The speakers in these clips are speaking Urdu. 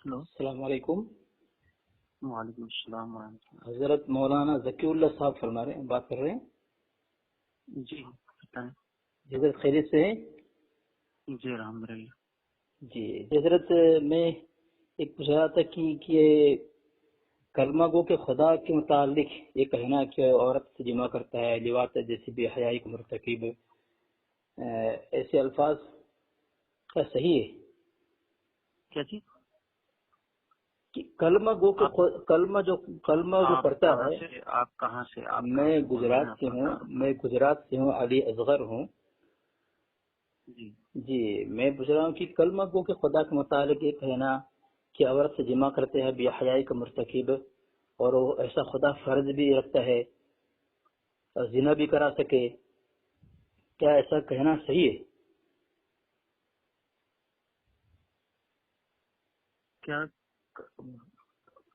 ہلو، السلام علیکم۔ وعلیکم السلام ورحمۃ اللہ۔ حضرت مولانا ذکی اللہ صاحب فرما رہے ہیں، بات کر رہے ہیں؟ جی بتائیں۔ حضرت خیریت سے ہیں؟ جی الحمد للہ۔ جی حضرت، میں ایک پوچھ رہا تھا کہ کلمہ گو کے خدا کے متعلق یہ کہنا کہ عورت سے جمع کرتا ہے، لواط جیسی بے حیائی کا مرتکب، ایسے الفاظ کیا صحیح ہے؟ کیا چیز؟ کہ کلمہ گو کے کلمہ جو پڑھتا ہے، آپ کہاں سے؟ میں گجرات سے ہوں، علی اصغر ہوں۔ جی میں پوچھ رہا ہوں کہ کلمہ گو کے خدا کے متعلق یہ کہنا کہ عورت سے جمع کرتے ہیں بے حیائی کا مرتکب، اور وہ ایسا خدا فرض بھی رکھتا ہے اور زنا بھی کرا سکے، کیا ایسا کہنا صحیح ہے؟ کیا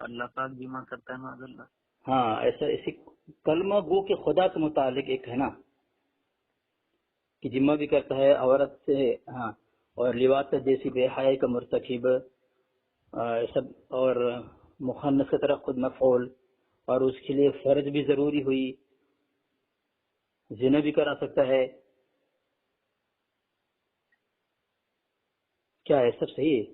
اللہ پاک جمع کرتا ہے؟ معاذ اللہ۔ ہاں، ایسا اسی کلمہ گو کے خدا کے متعلق یہ کہنا کہ جمع بھی کرتا ہے عورت سے، ہاں، اور لواط جیسی بے حیائی کا مرتکب، سب، اور مخنث کی طرف خود مفعول، اور اس کے لیے فرض بھی ضروری ہوئی، زنا بھی کرا سکتا ہے، کیا ہے سب صحیح ہے؟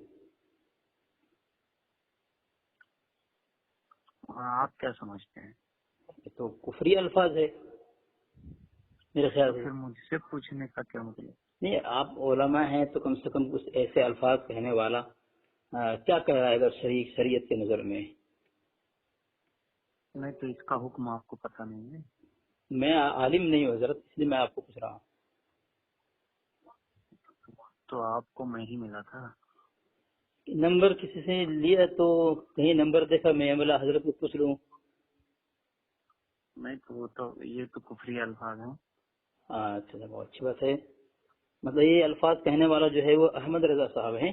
آپ کیا سمجھتے ہیں؟ یہ تو کفری الفاظ ہے میرے خیال سے۔ پھر مجھ سے پوچھنے کا کیا مطلب؟ نہیں، آپ علماء ہیں تو کم سے کم کچھ ایسے الفاظ کہنے والا کیا کہہ رہا ہے اگر شریعت کے نظر میں؟ نہیں تو اس کا حکم آپ کو پتہ نہیں ہے؟ میں عالم نہیں ہوں حضرت، اس لیے میں آپ کو پوچھ رہا ہوں۔ تو آپ کو میں ہی ملا تھا نمبر کسی سے لیا تو کہیں نمبر دیکھا، میں بولا حضرت کو پوچھ لوں۔ نہیں تو وہ تو یہ تو کفری الفاظ ہیں۔ اچھا، بہت اچھی بات ہے۔ مطلب یہ الفاظ کہنے والا جو ہے وہ احمد رضا صاحب ہیں؟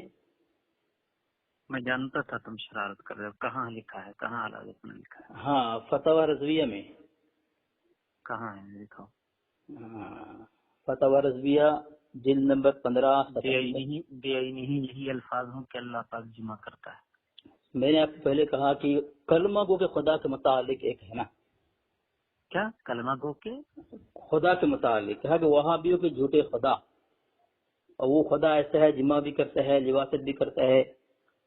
میں جانتا تھا تم شرارت کر رہے ہو۔ کہاں لکھا ہے؟ کہاں علادت نے لکھا ہے؟ ہاں، فتاوی رضویہ میں۔ کہاں ہے لکھا؟ فتاوی رضویہ جلد نمبر 15۔ نہیں یہی الفاظ ہوں کہ اللہ پاک جمع کرتا ہے۔ میں نے آپ کو پہلے کہا کہ کلمہ گو کے خدا کے متعلق ایک ہے نا، کیا کلمہ گو کے خدا کے متعلق کہا کہ وہابیوں کے جھوٹے خدا، اور وہ خدا ایسا ہے جمع بھی کرتا ہے، لواطت بھی کرتا ہے،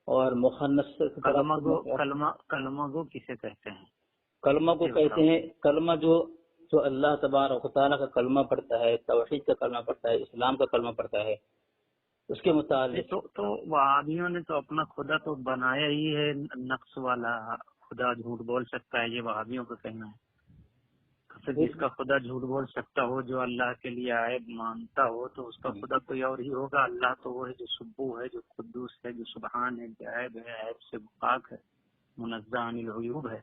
اور مخنث کلمہ گو کسے کہتے ہیں؟ کلمہ کو کہتے ہیں، کلمہ جو اللہ تبارک و تعالیٰ کا کلمہ پڑھتا ہے، توحید کا کلمہ پڑھتا ہے، اسلام کا کلمہ پڑھتا ہے، اس کے متعلق۔ تو وہابیوں نے تو اپنا خدا تو بنایا ہی ہے نقص والا خدا، جھوٹ بول سکتا ہے، یہ وہابیوں کا کہنا ہے۔ پھر جس کا خدا جھوٹ بول سکتا ہو، جو اللہ کے لیے عیب مانتا ہو، تو اس کا خدا کوئی اور ہی ہوگا۔ اللہ تو وہ ہے جو سبوح ہے، جو قدوس ہے، جو سبحان ہے، جو عیب ہے، عیب سے پاک ہے، منزہ عن العیوب ہے۔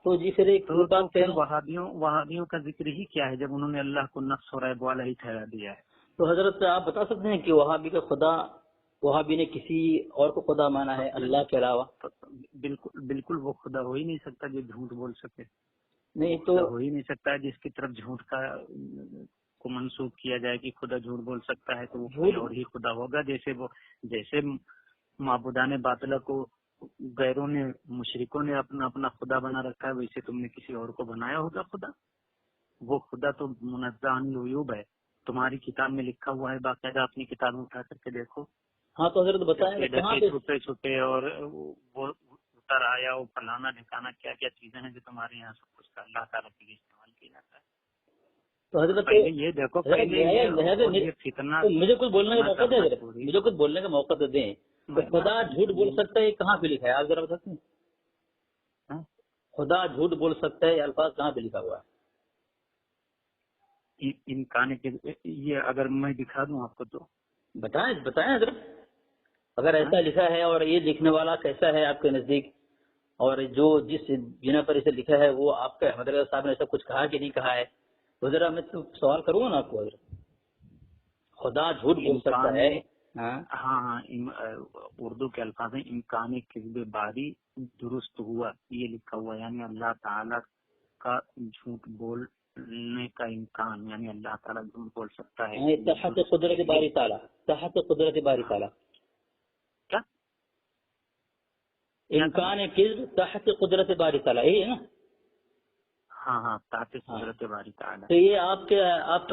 تو جی پھر ایک بات پھر وہابیوں کا ذکر ہی کیا ہے جب انہوں نے اللہ کو نقص اور عیب والا ہی ٹھہرا دیا ہے؟ تو حضرت آپ بتا سکتے ہیں کہ وہابی کا خدا، وہابی نے کسی اور کو خدا مانا ہے اللہ کے علاوہ؟ بالکل وہ خدا ہو ہی نہیں سکتا جو جھوٹ بول سکے۔ نہیں تو ہو ہی نہیں سکتا جس کی طرف جھوٹ کو منسوخ کیا جائے کہ خدا جھوٹ بول سکتا ہے، تو وہ کوئی اور ہی خدا ہوگا۔ جیسے معبودان باطلہ کو غیروں نے، مشرکوں نے اپنا خدا بنا رکھا ہے، ویسے تم نے کسی اور کو بنایا ہوگا خدا۔ وہ خدا تو منزہ عن العیوب ہے۔ تمہاری کتاب میں لکھا ہوا ہے، باقاعدہ اپنی کتاب میں اٹھا کر کے دیکھو۔ ہاں تو حضرت بتائیں کہاں پہ چھوٹے اور وہ اتر آیا، وہ فلانا ڈھکانا، کیا کیا چیزیں ہیں جو تمہارے یہاں سب کچھ اللہ تعالیٰ کے لیے استعمال کیا جاتا ہے۔ تو حضرت پہلے یہ دیکھو، مجھے کچھ بولنے کا موقع دیں، مجھے کچھ بولنے کا موقع تو دیں۔ تو خدا جھوٹ بول سکتا ہے، کہاں پہ لکھا ہے؟ آپ ذرا بتا سکتے ہیں؟ خدا جھوٹ بول سکتا ہے، یہ الفاظ کہاں پہ لکھا ہوا ہے؟ امکان کے یہ اگر میں دکھا دوں آپ کو تو بتائیں حضرت، اگر ایسا لکھا ہے، اور یہ لکھنے والا کیسا ہے آپ کے نزدیک، اور جو جس بنا پر اسے لکھا ہے وہ آپ کے احمد رضا صاحب نے ایسا کچھ کہا کہ نہیں کہا ہے؟ تو ذرا میں تو سوال کروں گا نا آپ کو حضرت، خدا جھوٹ بول سکتا ہے؟ ہاں اردو کے الفاظ ہیں، امکان کذب باری درست ہوا، یہ لکھا ہوا، یعنی اللہ تعالیٰ کا جھوٹ بولنے کا امکان، یعنی اللہ تعالیٰ جھوٹ بول سکتا ہے تحت قدرت باری تعالیٰ، تحت قدرت باری تعالیٰ، کیا امکان قدر تحت قدرت باری تعالیٰ، یہی ہے نا؟ ہاں ہاں، تحت قدرت باری تعالیٰ. تو یہ آپ کے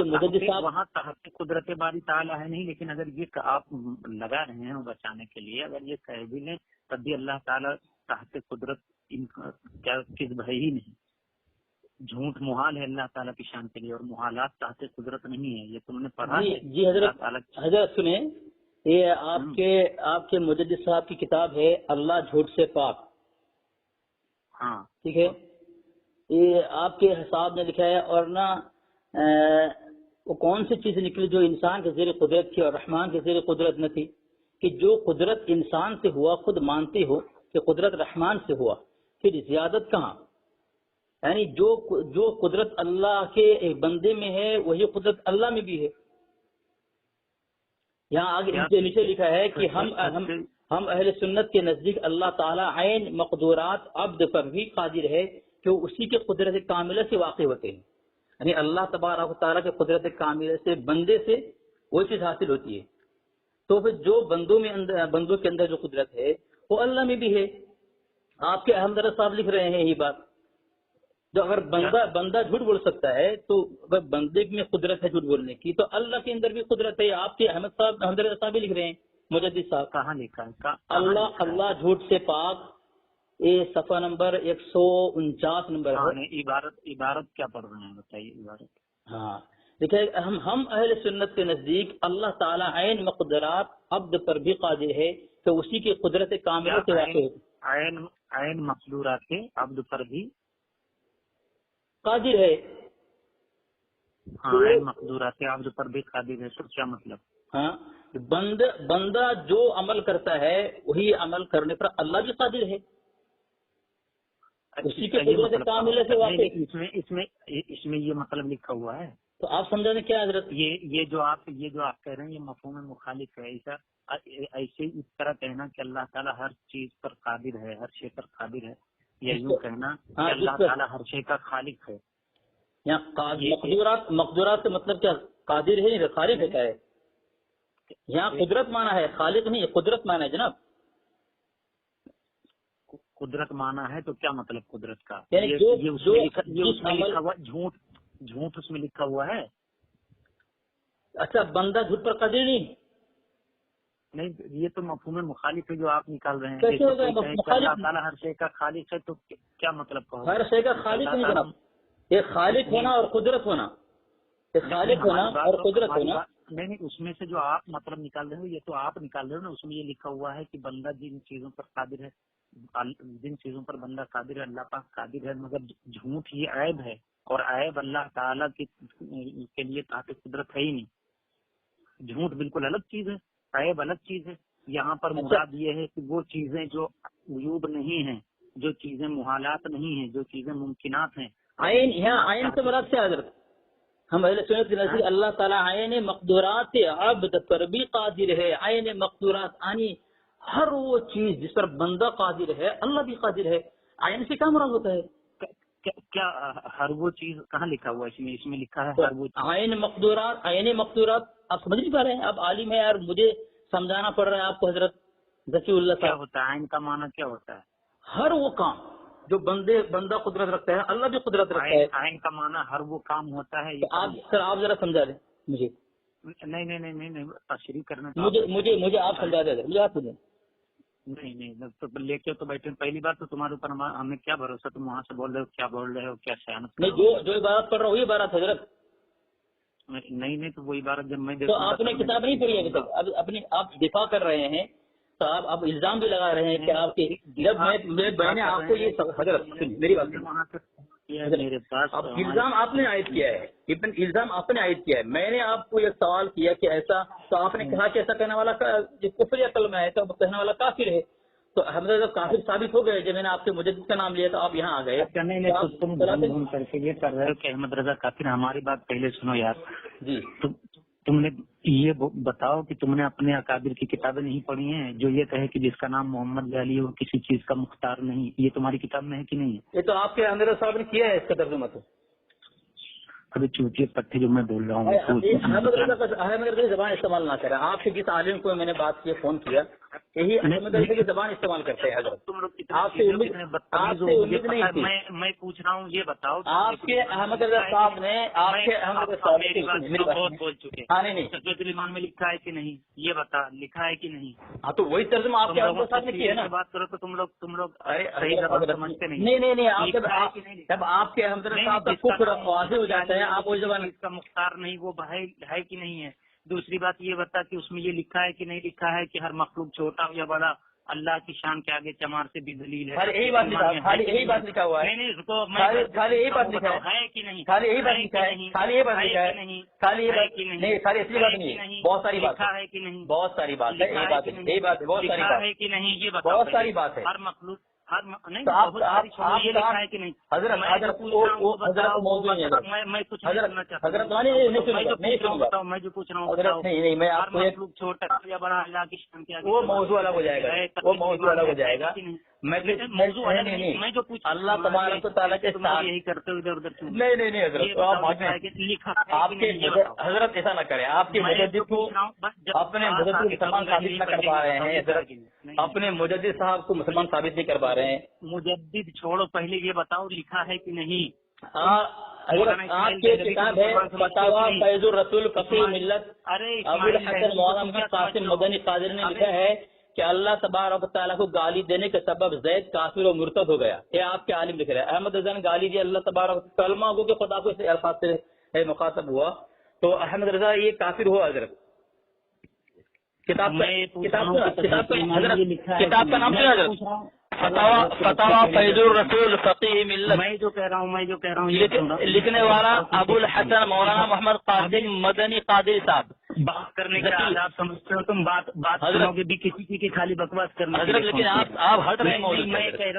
مجدد صاحب وہاں تحت قدرت باری تعالیٰ ہے نہیں، لیکن اگر یہ آپ لگا رہے ہیں بچانے کے لیے، اگر یہ کہہ بھی لیں تب بھی اللہ تعالیٰ تحت قدرت کیا چیز ہے ہی نہیں. جھوٹ محال ہے اللہ تعالیٰ کی شان کے لیے، اور محالات تحت قدرت نہیں ہے. یہ تم نے پڑھا ہے؟ جی حضرت سنیں، یہ آپ کے مجدد صاحب کی کتاب ہے اللہ جھوٹ سے پاک. ہاں ٹھیک ہے، یہ آپ کے حساب نے لکھا ہے. اور نہ وہ کون سی چیز نکلی جو انسان کے زیر قدرت تھی اور رحمان کے زیر قدرت نہ تھی؟ کہ جو قدرت انسان سے ہوا خود مانتے ہو کہ قدرت رحمان سے ہوا، پھر زیادت کہاں؟ یعنی جو قدرت اللہ کے ایک بندے میں ہے وہی قدرت اللہ میں بھی ہے. یہاں آگے نیچے لکھا ہے کہ ہم اہل سنت کے نزدیک اللہ تعالیٰ عین مقدورات عبد پر بھی قادر ہے کہ وہ اسی کے قدرت کاملہ سے واقع ہوتے ہیں. یعنی اللہ تبارک و تعالیٰ کے قدرت کاملہ سے بندے سے وہ چیز حاصل ہوتی ہے. تو پھر جو بندوں کے اندر جو قدرت ہے وہ اللہ میں بھی ہے. آپ کے احمد رضا صاحب لکھ رہے ہیں یہی بات. جو اگر بندہ جھوٹ بول سکتا ہے تو اگر بندے میں قدرت ہے جھوٹ بولنے کی، تو اللہ کے اندر بھی قدرت ہے. آپ کے احمد رضا صاحب بھی لکھ رہے ہیں، مجدد صاحب. کہاں لکھا ہے؟ اللہ جھوٹ سے پاک، یہ صفحہ نمبر 149 نمبر ہے. عبارت کیا پڑھ رہے ہیں بتائیے عبارت. ہاں دیکھیں، ہم اہل سنت کے نزدیک اللہ تعالیٰ عین مقدرات عبد پر بھی قادر ہے تو اسی کی قدرت کاملہ سے واقع ہے. عین مقدورات عبد پر بھی قادر ہے. ہاں، عین مقدورات عبد پر بھی قادر ہے. تو کیا مطلب؟ ہاں، بندہ جو عمل کرتا ہے وہی عمل کرنے پر اللہ بھی قادر ہے. اسی کے قدرت کاملہ سے واقع. اس میں یہ مطلب لکھا ہوا ہے. تو آپ سمجھانے کیا حضرت؟ یہ جو آپ کہہ رہے ہیں یہ مفہوم مخالف ہے. ایسے اس طرح کہنا کہ اللہ تعالیٰ ہر چیز پر قادر ہے، ہر شے پر قادر ہے، یا یوں کہنا کہ اللہ تعالیٰ ہر شے کا خالق ہے. یہاں مقدورات سے مطلب کیا؟ قادر ہے نہیں، خالق ہوتا ہے. یہاں قدرت مانا ہے، خالق نہیں، قدرت مانا ہے جناب. قدرت مانا ہے تو کیا مطلب قدرت کا؟ جھوٹ اس میں لکھا ہوا ہے. اچھا، بندہ جھوٹ پر قادر نہیں، یہ تو مفہوم مخالف ہے جو آپ نکال رہے ہیں. اللہ تعالیٰ ہر شے کا خالق ہے تو کیا مطلب؟ ہر شے کا خالق نہیں جناب، ایک خالق ہونا اور قدرت ہونا، ایک خالق ہونا اور قدرت ہونا. نہیں، اس میں سے جو آپ مطلب نکال رہے ہو یہ تو آپ نکال رہے ہو نا. اس میں یہ لکھا ہوا ہے کہ بندہ جن چیزوں پر قادر ہے، جن چیزوں پر بندہ قادر ہے اللہ پاک قادر ہے. مگر جھوٹ یہ عیب ہے، اور عیب اللہ تعالیٰ کے لیے تحت قدرت ہے ہی نہیں. جھوٹ بالکل الگ چیز ہے، عیب الگ چیز ہے. یہاں پر مراد یہ ہے کہ وہ چیزیں جو عیوب نہیں ہیں، جو چیزیں محالات نہیں ہیں، جو چیزیں ممکنات ہیں. عین سے مراد سے حضرت ہم اہل سنت کے نزدیک اللہ تعالیٰ عین مقدورات عبد پر بھی قادر ہے. عین مقدورات یعنی ہر وہ چیز جس پر بندہ قادر ہے اللہ بھی قادر ہے. عین سے کیا مراد ہوتا ہے؟ کیا ہر وہ چیز کہاں لکھا ہوا ہے؟ اس میں لکھا ہے ہر وہ چیز. عین مقدورات آپ سمجھ نہیں پا رہے ہیں؟ آپ عالم ہیں یار، مجھے سمجھانا پڑ رہا ہے آپ کو. حضرت ذکی اللہ کیا ہوتا ہے عین کا معنی؟ کیا ہوتا ہے؟ ہر وہ کام جو بندہ قدرت رکھتا ہے اللہ بھی قدرت رکھتا ہے. عین کا معنی ہر وہ کام ہوتا ہے. آپ ذرا سمجھا دیں مجھے. نہیں تشریح کرنا مجھے آپ سمجھا دیں، مجھے آپ سمجھیں. نہیں تو لے کے تو بیٹھے. پہلی بار تو تمہارے اوپر ہمیں کیا بھروسہ، تم وہاں سے بول رہے ہو کیا خیانت؟ نہیں، جو عبارت پڑھ رہا ہوں وہی عبارت حضرت. نہیں تو وہ عبارت جب میں تو آپ نے کتاب نہیں پڑھی ابھی تک، آپ دفاع کر رہے ہیں تو آپ الزام بھی لگا رہے ہیں کہ آپ کے جب میں نے آپ کو یہ حضرت میری بات میرے پاس الزام آپ نے عائد کیا ہے، الزام آپ نے عائد کیا ہے. میں نے آپ کو یہ سوال کیا کہ ایسا، تو آپ نے کہا کہ ایسا کہنے والا کفر یا کلمہ ہے، ایسا کہنے والا کافر ہے. تو ہم جب کافر ثابت ہو گئے، جب میں نے آپ سے مجدد کا نام لیا تو آپ یہاں آ گئے. تم گھوم کر کے یہ کر رہے ہو کہ احمد رضا کافر. ہماری بات پہلے سنو یار. جی، تم نے یہ بتاؤ کہ تم نے اپنے اکابر کی کتابیں نہیں پڑھی ہیں جو یہ کہے کہ جس کا نام محمد علی ہو کسی چیز کا مختار نہیں. یہ تمہاری کتاب میں ہے کہ نہیں ہے؟ یہ تو آپ کے احمد رضا صاحب نے کیا ہے اس کا ترجمہ. تو ابھی چوٹی پٹھے جو میں بول رہا ہوں احمد رضا زبان استعمال نہ کریں. آپ سے جس عالم کو میں نے بات کی فون کیا یہی احمد رضا کی زبان استعمال کرتے ہیں حضرت. تم لوگ آپ سے امید نہیں تھی. میں پوچھ رہا ہوں یہ بتاؤ آپ کے احمد رضا صاحب نے بہت بول چکے. ہاں نہیں تقویۃ الایمان میں لکھا ہے کہ نہیں یہ بتا, لکھا ہے کہ نہیں؟ ہاں تو وہی ترجمہ آپ کے احمد صاحب نے کیا ہے نا. بات کرو تو تم لوگ سمجھتے نہیں آپ جب آپ کے احمد رضا صاحب کا کفر واضح ہو جاتا ہے آپ وہی زبان اس کا مختار نہیں وہ ہے کہ نہیں ہے. دوسری بات یہ بتا کہ اس میں یہ لکھا ہے کہ نہیں لکھا ہے کہ ہر مخلوق چھوٹا ہو یا بڑا اللہ کی شان کے آگے چمار سے بھی دلیل ہے. یہی بات لکھا ہوا ہے. خالی یہی بات لکھا ہے کہ نہیں؟ خالی یہی بات لکھا ہے. خالی یہ بات لکھا ہے. خالی یہ بات نہیں. خالی اصلی بات نہیں ہے. بہت ساری بات ہے کہ نہیں؟ بہت ساری بات ہے. یہی بات ہے. بہت ساری بات ہے کہ نہیں یہ بتا. بہت ساری بات ہے. ہر مخلوق نہیں یہ لکھا ہے کہ نہیں؟ حضرت موضوع میں کچھ نہیں حضرت میں جو پوچھ رہا ہوں حضرت نہیں میں آپ کو مخلوق چھوٹا یا بڑا اللہ کی شان کے آگے وہ موضوع الگ ہو جائے گا. وہ موضوع الگ ہو جائے گا. موضوع میں جو پوچھ اللہ تبارک و تعالیٰ کے ساتھ یہی کرتے ادھر ادھر نہیں حضرت لکھا آپ کے حضرت ایسا نہ کریں. آپ کے مجدد کو اپنے مجدد کو مسلمان ثابت نہ کر پا رہے ہیں حضرت. اپنے مجدد صاحب کو مسلمان ثابت نہیں کر پا رہے ہیں. مجدد چھوڑو پہلے یہ بتاؤ لکھا ہے کہ نہیں؟ آپ کے کتاب ہے فتاوی فیض الرسول فقیہ ملت ابو الحسن مولانا محمد قاسم مدنی قادری نے لکھا ہے کہ اللہ تبارک و تعالیٰ کو گالی دینے کے سبب زید کافر و مرتد ہو گیا. یہ آپ کے عالم لکھ رہے ہیں. احمد رضا نے گالی دی اللہ تبارک کلمہ گو کے خدا کو اس الفاظ سے مخاطب ہوا تو احمد رضا یہ کافر ہوا. حضرت کتاب کا نام کیا حضرت؟ فتاوی فیض الرسول فقیہ ملت. میں جو کہہ رہا ہوں لکھنے والا ابو الحسن مولانا محمد قاسم مدنی قادری صاحب. بات کرنے کا آپ سمجھتے ہو تم بات کرو گے بھی کسی کی خالی بکواس کرنا حضرت. لیکن آپ ہٹ رہے ہیں.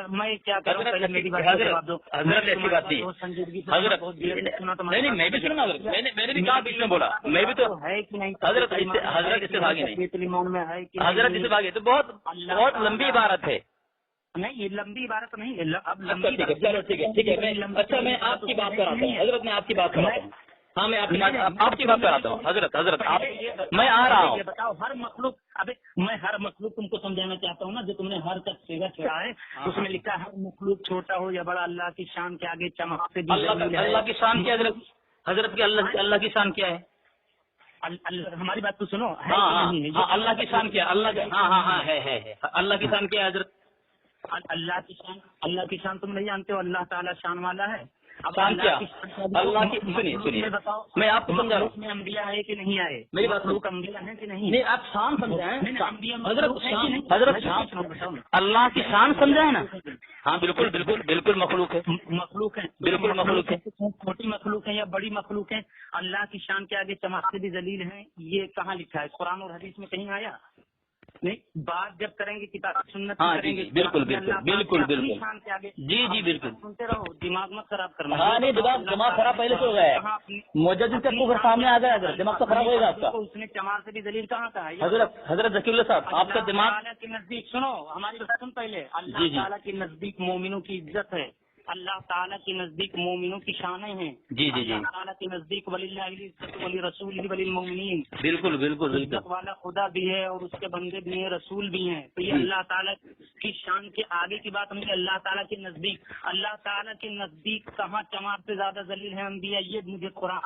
میں کیا کہہ رہا ہوں پہلے میری بات جواب دو. حضرت ایسی بات نہیں حضرت. نہیں میں بھی سنا حضرت. میں نے بھی کہا بیچ میں بولا میں بھی تو ہے کہ نہیں حضرت اس سے بھاگی نہیں میں ہے کہ حضرت اس سے بھاگی تو بہت لمبی عبارت ہے. نہیں یہ لمبی عبارت نہیں ہے. اب لمبی چلو ٹھیک ہے. اچھا میں آپ کی بات کراتا ہوں حضرت. میں آپ کی بات کراتا ہوں. ہاں میں آپ کی بات کراتا ہوں حضرت. میں آ رہا ہوں. یہ بتاؤ ہر مخلوق میں ہر مخلوق تم کو سمجھانا چاہتا ہوں نا جو تم نے ہر تک سیگا چھوڑا ہے اس میں لکھا ہے مخلوق چھوٹا ہو یا بڑا اللہ کی شان کے آگے چمک سے اللہ کی شان کیا حضرت کی اللہ کی شان کیا ہے؟ ہماری بات تو سنو. اللہ کی شان کیا ہاں ہے اللہ کی شان کیا ہے حضرت؟ اللہ کی شان تم نہیں جانتے ہو. اللہ تعالیٰ شان والا ہے. شان کیا اللہ کی سنیے بتاؤ میں آپ کو سمجھا رہا ہوں. میں انبیاء ہے کہ نہیں آئے؟ میری بات لوگ انبیاء ہیں کہ نہیں؟ نہیں آپ شان سمجھائیں حضرت اللہ کی شان سمجھائیں نا. ہاں بالکل مخلوق ہے. بالکل مخلوق ہے. چھوٹی مخلوق ہے یا بڑی مخلوق ہے اللہ کی شان کے آگے چمک سے بھی ذلیل ہیں. یہ کہاں لکھا ہے؟ قرآن اور حدیث میں کہیں آیا نہیں. بات جب کریں گے کتاب سنت کریں گے. بالکل شان کے آگے جی بالکل سنتے رہو. دماغ مت خراب کرنا. ہاں نہیں دماغ خراب پہلے سے ہو گیا ہے. مجدد کا کفر سامنے آ گیا حضرت. دماغ تو خراب ہوگا آپ کا. اس نے چمار سے بھی ذلیل کہاں کہا ہے؟ حضرت ذکی اللہ صاحب آپ کا دماغ اللہ کے نزدیک سنو ہماری بات سن پہلے. اللہ تعالیٰ کے نزدیک مومنوں کی عزت ہے. اللہ تعالیٰ کے نزدیک مومنوں کی شانیں ہیں. جی اللہ تعالیٰ کے نزدیک ولی رسول ولی المومنین. بالکل عزت والا خدا بھی ہے اور اس کے بندے بھی ہیں رسول بھی ہیں. تو یہ اللہ تعالیٰ کی شان کے آگے کی بات نہیں. اللہ تعالیٰ کے نزدیک کہاں چمار سے زیادہ ذلیل ہے انبیاء. یہ مجھے قرآن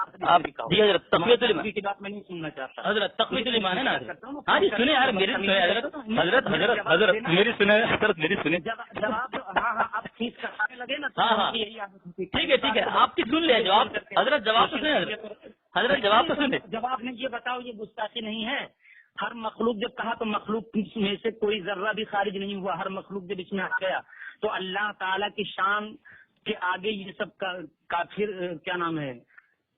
کی بات میں نہیں سننا چاہتا. حضرت تقویۃ الایمان ہے نا. ہاں جی سنیں یار میری حضرت میری سنیں. جواب ہاں اب فیس کرنے لگے نا. ہاں ٹھیک ہے آپ کی سن لیں جواب. حضرت جواب تو سنیں. حضرت جواب تو سنیں. جواب نے یہ بتاؤ یہ گستاخی نہیں ہے. ہر مخلوق جب کہا تو مخلوق میں سے کوئی ذرہ بھی خارج نہیں ہوا. ہر مخلوق جب اس میں آ گیا تو اللہ تعالیٰ کی شان کے آگے یہ سب کافر کیا نام ہے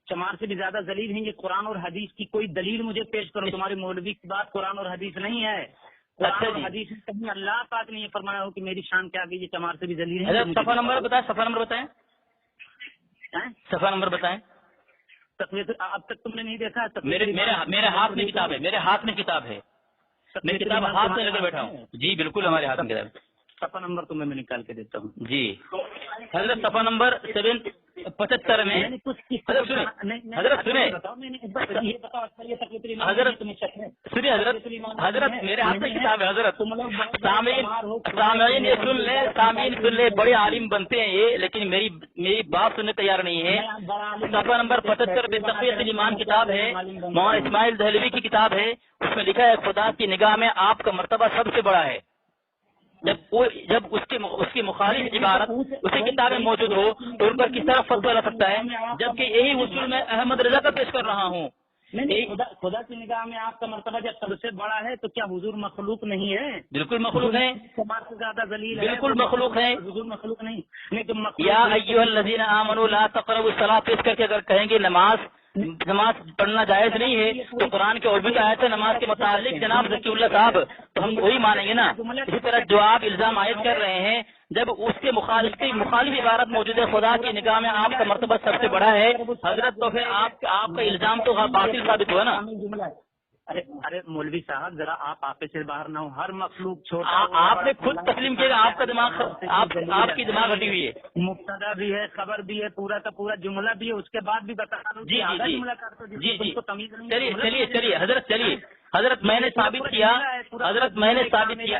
چمار سے بھی زیادہ ذلیل ہیں. یہ قرآن اور حدیث کی کوئی دلیل مجھے پیش کرو. تمہاری مولوی کی بات قرآن اور حدیث نہیں ہے. قرآن اور حدیث کہیں اللہ پاک نے یہ فرمایا ہو کہ میری شان کے آگے یہ چمار سے بھی ذلیل ہے. صفحہ نمبر بتائیں. صفحہ نمبر بتائیں. اب تک تم نے نہیں دیکھا؟ میرے ہاتھ میں کتاب ہے. میں کتاب ہاتھ میں لے کر بیٹھا ہوں. جی بالکل ہمارے ہاتھ میں کتاب ہے. صفحہ نمبر تو میں نکال کے دیتا ہوں جی حضرت صفحہ نمبر 75 میں حضرت سنیں حضرت سنیے حضرت میرے ہاتھ میں کتاب ہے حضرت سامعین سن لے بڑے عالم بنتے ہیں یہ، لیکن میری بات سننے تیار نہیں ہے۔ صفحہ نمبر 75 میں تقویۃ الایمان کتاب ہے، مولانا اسماعیل دہلوی کی کتاب ہے، اس میں لکھا ہے خدا کی نگاہ میں آپ کا مرتبہ سب سے بڑا ہے۔ جب اس کی مخالف عبارت اسی کتاب میں موجود ہو تو ان پر کس طرح فتویٰ لگ سکتا ہے، جبکہ یہی اصول میں احمد رضا کا پیش کر رہا ہوں۔ نہیں، خدا کی نگاہ میں آپ کا مرتبہ جب سب سے بڑا ہے تو کیا حضور مخلوق نہیں ہے؟ بالکل مخلوق ہے، کمار سے زیادہ ذلیل ہے، بالکل مخلوق ہے۔ حضور مخلوق نہیں، یا ایھا الذین آمنوا لا تقربوا الصلاۃ پیش کر کے اگر کہیں گے نماز پڑھنا جائز نہیں ہے تو قرآن کے اور بھی آیت ہے نماز کے متعلق جناب ذکی اللہ صاحب، تو ہم وہی مانیں گے نا۔ اسی طرح جو آپ الزام عائد کر رہے ہیں، جب اس کے مخالف عبارت موجود ہے خدا کی نگاہ میں آپ کا مرتبہ سب سے بڑا ہے حضرت، تو پھر آپ کا الزام تو باطل ثابت ہوا نا۔ ارے مولوی صاحب ذرا آپ آپے سے باہر نہ ہو، ہر مخلوق چھوٹا، آپ نے خود تسلیم کیا، آپ کا دماغ آپ کی دماغ ہٹی ہوئی ہے۔ مبتدا بھی ہے، خبر بھی ہے، پورا کا پورا جملہ بھی ہے، اس کے بعد بھی بتا دوں جی چلیے چلیے حضرت میں نے ثابت کیا،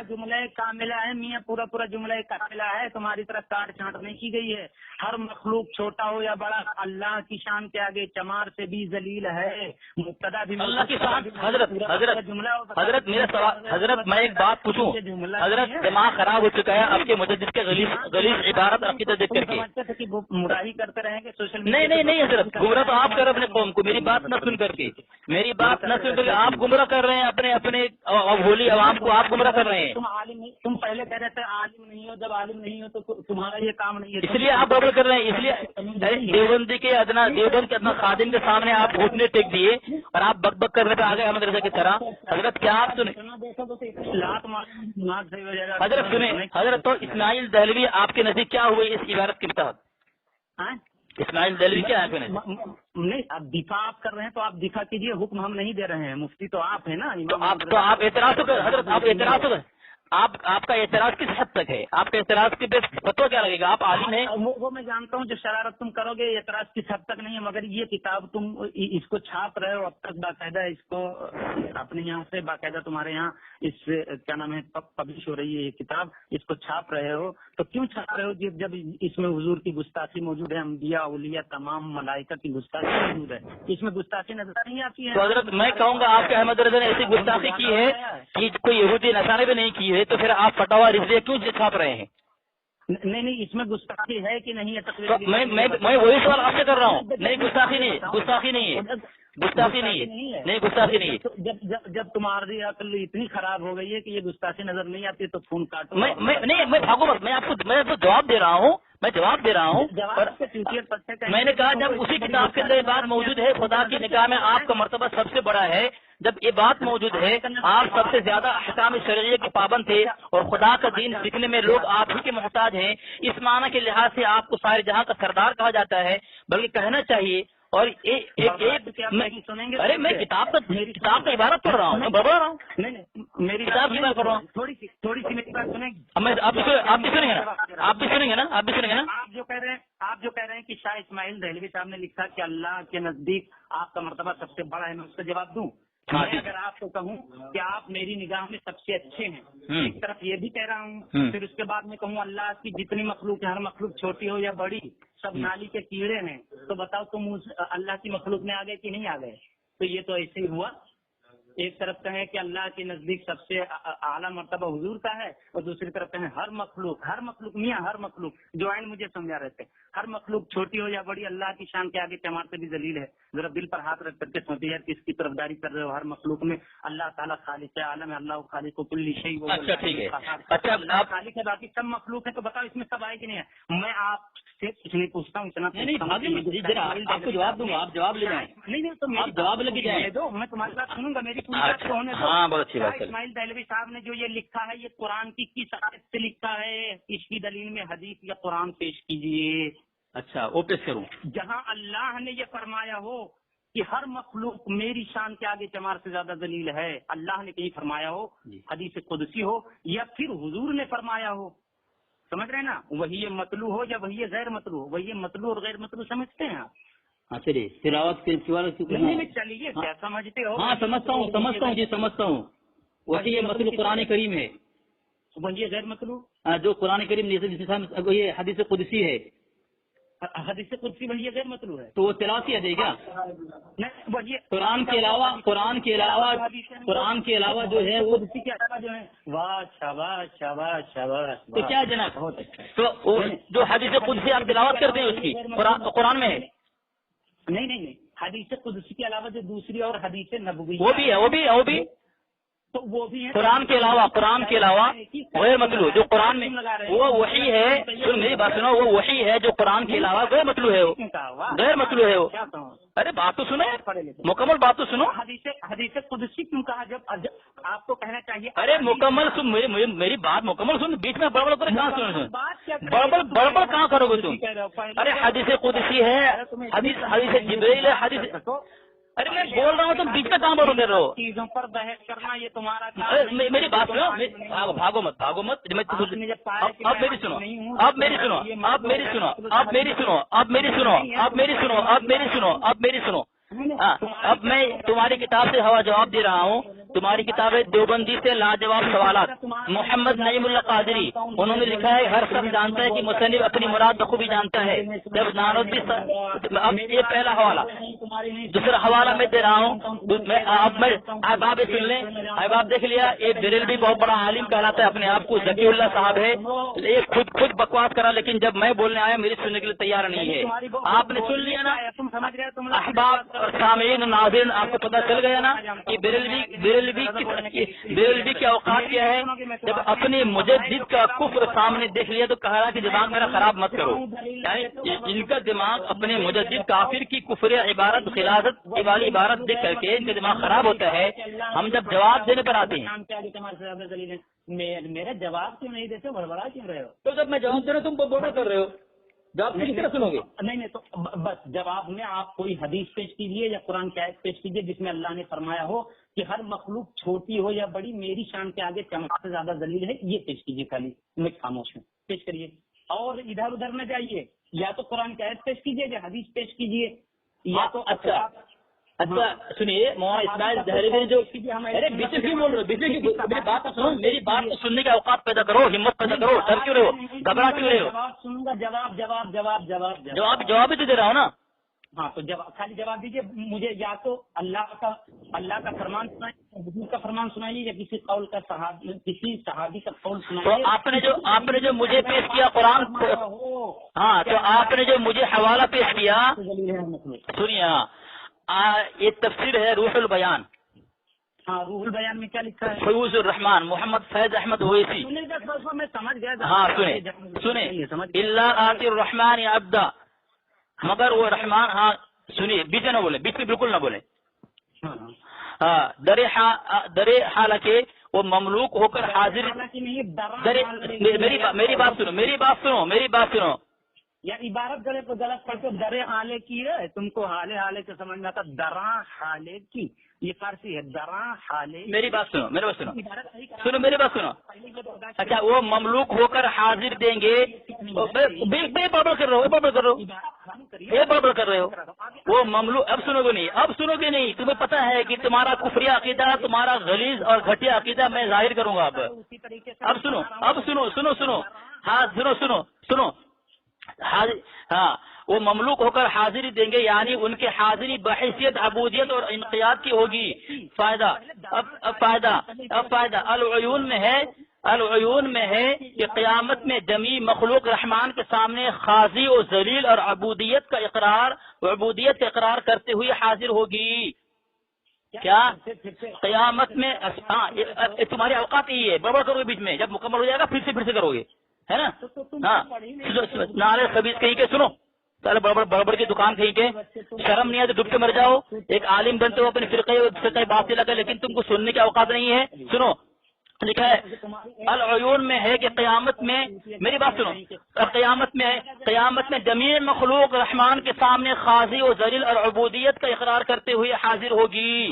جملہ کاملہ ہے میاں، پورا جملہ کاملہ ہے، تمہاری طرف کاٹ چھانٹ نہیں کی گئی ہے۔ ہر مخلوق چھوٹا ہو یا بڑا اللہ کی شان کے آگے چمار سے بھی ذلیل ہے، مبتدا بھی اللہ کی شان۔ حضرت میرا سوال، حضرت میں ایک بات پوچھوں، حضرت دماغ خراب ہو چکا ہے آپ کے مجدد کے غلیظ عبارت عقیدہ دیکھ کر کے، مراہی کرتے رہیں گے سوشل نہیں حضرت، گمراہ تو آپ کر اپنے قوم کو، میری بات نہ سن کر کے آپ گمراہ کر رہے ہیں اپنے بولی عوام کو، آپ گمراہ کر رہے ہیں۔ تم پہلے کہہ رہے تھے عالم نہیں ہو، جب عالم نہیں ہو تو تمہارا یہ کام نہیں ہے، اس لیے آپ گڑبڑ کر رہے ہیں۔ اس لیے دیوبند کے ادنا خادم کے سامنے آپ گھٹنے ٹیک دیے اور آپ بک بک کرنے پہ آ گئے احمد رضا کی طرح۔ حضرت کیا آپ سنیں، حضرت سنیں، حضرت تو اسماعیل دہلوی آپ کے نزدیک کیا ہوئے اس عبارت کے مطابق؟ اسماعیل دہلوی کیا ہے؟ نہیں، آپ دفاع آپ کر رہے ہیں تو آپ دفاع کیجیے، حکم ہم نہیں دے رہے ہیں، مفتی تو آپ ہیں نا۔ تو آپ اعتراض کر حضرت، آپ اعتراض کر، آپ کا اعتراض کس حد تک ہے؟ آپ کا اعتراض کے پہ فتویٰ کیا لگے گا؟ آپ عالم ہیں، وہ میں جانتا ہوں جو شرارت تم کرو گے، اعتراض کس حد تک نہیں ہے، مگر یہ کتاب تم اس کو چھاپ رہے ہو، اب تک باقاعدہ اس کو اپنے یہاں سے باقاعدہ تمہارے یہاں اس کیا نام ہے پبلش ہو رہی ہے یہ کتاب، اس کو چھاپ رہے ہو تو کیوں چھاپ رہے ہو جب اس میں حضور کی گستاخی موجود ہے، انبیاء اولیاء تمام ملائکہ کی گستاخی موجود ہے، اس میں گستاخی نظر نہیں آتی ہے؟ تو حضرت میں کہوں گا آپ کے احمد رضا نے ایسی گستاخی کی ہے کہ کوئی یہودی نصارے بھی نہیں کی ہے، تو پھر آپ فتاویٰ رضویہ کیوں چھاپ رہے ہیں؟ نہیں، اس میں گستاخی ہے کہ نہیں ہے؟ میں وہی سوال آپ سے کر رہا ہوں۔ نہیں، گستاخی نہیں ہے، گستاخی نہیں ہے، گستاخی نہیں ہے، نہیں گستاخی نہیں ہے۔ جب تمہاری عقل اتنی خراب ہو گئی ہے کہ یہ گستاخی نظر نہیں آتی تو فون کاٹو۔ میں بھاگو بس، میں آپ کو جواب دے رہا ہوں، میں نے کہا جب اسی کتاب کے اندر یہ بات موجود ہے خدا کی نگاہ میں آپ کا مرتبہ سب سے بڑا ہے، جب یہ بات موجود ہے آپ سب سے زیادہ احکام شرعیہ کے پابند تھے اور خدا کا دین سیکھنے میں لوگ آپ ہی کے محتاج ہیں، اس معنی کے لحاظ سے آپ کو سارے جہاں کا سردار کہا جاتا ہے، بلکہ کہنا چاہیے۔ اور ارے میں کتاب کا عبارت پڑھ رہا ہوں، میں بڑھ رہا ہوں، میری کتاب کی بات کر رہا ہوں۔ تھوڑی سی میری بات سنیں گے؟ آپ بھی سنیں گے نا؟ آپ جو کہہ رہے ہیں کہ شاہ اسماعیل دہلوی صاحب نے لکھا کہ اللہ کے نزدیک آپ کا مرتبہ سب سے بڑا ہے، میں اس کا جواب دوں؟ میں اگر آپ کو کہوں کہ آپ میری نگاہ میں سب سے اچھے ہیں، ایک طرف یہ بھی کہہ رہا ہوں، پھر اس کے بعد میں کہوں اللہ کی جتنی مخلوق ہے، ہر مخلوق چھوٹی ہو یا بڑی، سب نالی کے کیڑے ہیں، تو بتاؤ تم اس اللہ کی مخلوق میں آ گئے کہ نہیں آ گئے؟ تو یہ تو ایسے ہی ہوا، ایک طرف کہیں کہ اللہ کے نزدیک سب سے اعلیٰ مرتبہ حضور کا ہے، اور دوسری طرف کہیں ہر مخلوق میاں ہر مخلوق، جو آئین مجھے سمجھا رہے تھے، ہر مخلوق چھوٹی ہو یا بڑی اللہ کی شان کے آگے چمار سے بھی ذلیل ہے۔ ذرا دل پر ہاتھ رکھ کر کے سوچیے یار کس کی طرفداری کر رہے ہو؟ ہر مخلوق میں اللہ تعالیٰ خالق عالم ہے، اللہ خالق کل شیء، اچھا ٹھیک ہے، اللہ خالق ہے، باقی سب مخلوق ہے، تو بتاؤ اس میں سب آئے کہ نہیں ہے؟ میں آپ سے کچھ نہیں پوچھتا ہوں، اتنا آپ کو جواب دوں گا، آپ جواب لے جائیں۔ نہیں تو آپ جواب لے کے جائیں، دو، میں تمہاری بات سنوں گا، میری پوری بات ہونے دو۔ ہاں بہت اچھی بات ہے۔ اسماعیل دہلوی صاحب نے جو یہ لکھا ہے، یہ قرآن کی کس آیت سے لکھا ہے؟ اس کی دلیل میں حدیث یا قرآن پیش کیجیے۔ اچھا وہ پیش کروں؟ جہاں اللہ نے یہ فرمایا ہو کہ ہر مخلوق میری شان کے آگے چمار سے زیادہ ذلیل ہے، اللہ نے کہیں فرمایا ہو، حدیث قدسی ہو، یا پھر حضور نے فرمایا ہو، سمجھ رہے ہیں نا, وہی مطلوع ہو یا وہی غیر مطلوع, وہی مطلوع اور غیر مطلوع سمجھتے ہیں آپ؟ ہاں چلیے تلاوت کے چلیے کیا سمجھتے ہو؟ ہاں سمجھتا ہوں جی سمجھتا ہوں. وہی مطلوع قرآن کریم ہے, وہی غیر مطلوع جو قرآن کریم یہ حدیث قدسی ہے, حدیث قدسی وہی غیر مطلوع ہے, تو وہ تلاوت کیا دے گا؟ وہی قرآن کے علاوہ جو ہے وہ جو ہے. واہ شاباش شاباش شاباش. تو کیا جناب, تو جو حدیث قدسی آپ تلاوت کرتے ہیں اس کی قرآن میں ہے؟ نہیں, حدیث قدسی کے علاوہ جو دوسری اور حدیث نبوی وہ بھی تو وہ بھی ہے. قرآن کے علاوہ غیر مطلوع جو قرآن میں وہ وحی ہے. میری بات سنو, وہ وحی ہے جو قرآن کے علاوہ غیر مطلوع ہے, غیر مطلوع ہے وہ. ارے بات تو سنو, مکمل بات تو سنو. حدیث قدسی کیوں کہا جب آپ کو کہنا چاہیے؟ ارے مکمل سن, میری بات مکمل سن, بیچ میں بڑبڑ کر کہاں سن, بڑبڑ کہاں کرو گے تم؟ ارے حدیث قدسی ہے, حدیث جبریل ہے, حدیث. ارے میں بول رہا ہوں تم بیچ میں کہاں بڑھ کر رہے ہو؟ چیزوں پر بحث کرنا یہ تمہارا. میری بات سنو, بھاگو مت. اب میری سنو. اب میں تمہاری کتاب سے جواب دے رہا ہوں. تمہاری کتاب ہے دیوبندی سے لاجواب سوالات, محمد نعیم اللہ قادری, انہوں نے لکھا ہے ہر شخص جانتا ہے کہ مصنف اپنی مراد بخوبی جانتا ہے. جب اب یہ پہلا حوالہ. دوسرا حوالہ میں دے رہا ہوں, اب میں احباب سن لیں. احباب دیکھ لیا, ایک بریلوی بہت بڑا عالم کہلاتا ہے, اپنے آپ کو ذکی اللہ صاحب ہے. ایک خود بکواس کرا, لیکن جب میں بولنے آیا میری سننے کے لیے تیار نہیں ہے. آپ نے سن لیا نا احباب اور سامعین ناظرین, آپ کو پتا چل گیا نا کہ بریلوی کی اوقات کیا ہے. جب اپنے مجدد کا کفر سامنے دیکھ لیا تو کہا رہا کہ دماغ میرا خراب مت کرو. یعنی جن کا دماغ اپنے مجدد کافر کی کفر عبارت خلافت والی عبارت دیکھ کر کے ان کا دماغ خراب ہوتا ہے. ہم جب جواب دینے پر آتے ہیں, میرا جواب کیوں نہیں دیتے, بڑبڑا کیوں رہے ہو؟ تو جب میں جواب دے رہا ہوں تم بڑبڑ کر رہے ہو, جواب کس طرح سنو گے؟ نہیں تو بس جواب میں آپ کوئی حدیث پیش کیجیے یا قرآن کی آیت پیش کیجیے جس میں اللہ نے فرمایا ہو کہ ہر مخلوق چھوٹی ہو یا بڑی میری شان کے آگے چمک سے زیادہ ذلیل ہے. یہ پیش کیجیے, خالی میں خاموش ہوں, پیش کریے. اور ادھر ادھر نہ جائیے, یا تو قرآن کی آیت پیش کیجیے یا حدیث پیش کیجیے, یا تو اچھا سنیے مولانا اسماعیل زہری نے جو بیچ کیوں بول رہے ہو, میری بات تو سنو, میری بات کو سننے کا اوقات پیدا کرو, ہمت پیدا کرو. ڈر کیوں رہے ہو, گھبرا کیوں رہے ہو؟ جواب سنوں گا, جواب جواب ہی تو دے رہا ہوں نا. ہاں تو خالی جواب دیجیے مجھے. یا تو اللہ کا فرمان سنائیے, حضور کا فرمان سنائیے, یا کسی قول کا کسی صحابی کا قول سنائیے. تو آپ نے جو مجھے پیش کیا قرآن, ہاں تو آپ نے جو مجھے حوالہ پیش کیا سنیے. یہ تفسیر ہے روح البیان. ہاں روح البیان میں کیا لکھا ہے؟ فیوز الرحمان محمد فیض احمد اویسی. میں سمجھ گیا. ہاں سنیں اللہ آتی الرحمان عبدا, مگر وہ رحمان. ہاں سنیے, بیچ نہ بولے, بیچ میں بالکل نہ بولے. ہاں در حالانکہ وہ مملوک ہو کر حاضر. میری بات سنو. یا عبارت غلط پڑھتے, درے حالے کی ہے, تم کو حالے سے سمجھ میں آتا. دراں حالے کی, یہ فارسی ہے, دراں حالے. میری بات سنو, میری بات سنو. اچھا وہ مملوک ہو کر حاضر دیں گے. بڑبڑ کر رہے ہو. وہ مملوک, اب سنو گے نہیں. تمہیں پتا ہے کہ تمہارا کفری عقیدہ, تمہارا غلیظ اور گھٹیا عقیدہ میں ظاہر کروں گا. اب سنو. ہاں سنو. ہاں وہ مملوک ہو کر حاضری دیں گے, یعنی ان کے حاضری بحیثیت عبودیت اور انقیاد کی ہوگی. فائدہ العیون میں ہے کہ قیامت میں جمی مخلوق رحمان کے سامنے خاضی و ذلیل اور عبودیت کا اقرار کرتے ہوئے حاضر ہوگی. کیا قیامت میں؟ تمہارے اوقات یہی ہے, بڑبڑ کرو گے بیچ میں, جب مکمل ہو جائے گا پھر سے کرو گے, ہے نا. ہاں نعرے خبیث کہیں کے سنو, سارے بڑبڑ کی دکان کہیں کے, شرم نہیں ہے تو ڈوب کے مر جاؤ. ایک عالم بنتے ہو اپنے فرقے بات لگا, لیکن تم کو سننے کی اوقات نہیں ہے. سنو لکھا ہے العیون میں ہے کہ قیامت میں, میری بات سنو, قیامت میں جمیع مخلوق رحمان کے سامنے خاضی و ذلیل اور عبودیت کا اقرار کرتے ہوئے حاضر ہوگی.